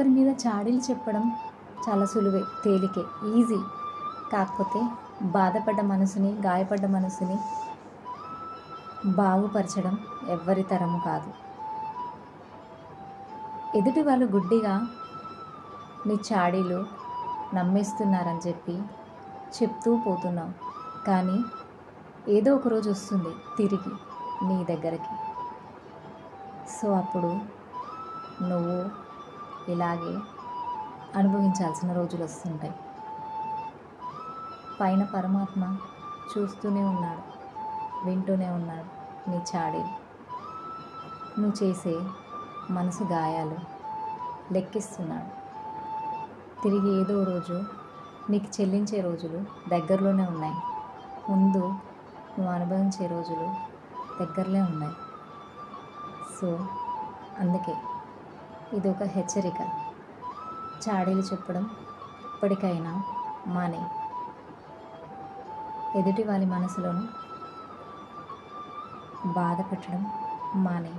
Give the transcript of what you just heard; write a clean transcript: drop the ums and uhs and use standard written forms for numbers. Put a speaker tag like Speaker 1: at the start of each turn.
Speaker 1: ఒకరి మీద చాడీలు చెప్పడం చాలా సులువే, తేలికే, ఈజీ. కాకపోతే బాధపడ్డ మనసుని, గాయపడ్డ మనసుని బాగుపరచడం ఎవ్వరి తరము కాదు. ఎదుటి వాళ్ళు గుడ్డిగా నీ చాడీలు నమ్మేస్తున్నారని చెప్పి చెప్తూ పోతున్నావు. కానీ ఏదో ఒక రోజు వస్తుంది తిరిగి నీ దగ్గరికి. సో అప్పుడు నువ్వు ఇలాగే అనుభవించాల్సిన రోజులు వస్తుంటాయి. పైన పరమాత్మ చూస్తూనే ఉన్నాడు, వింటూనే ఉన్నాడు నీ చాడీలు, నువ్వు చేసే మనసు గాయాలు లెక్కిస్తున్నాడు. తిరిగి ఏదో రోజు నీకు చెల్లించే రోజులు దగ్గరలోనే ఉన్నాయి. ముందు నువ్వు అనుభవించే రోజులు దగ్గరలో ఉన్నాయి. సో అందుకే ఇది ఒక హెచ్చరిక. చాడీలు చెప్పడం ఇప్పటికైనా మానే. ఎదుటి వాళ్ళ మనసులోను బాధ పెట్టడం మానే.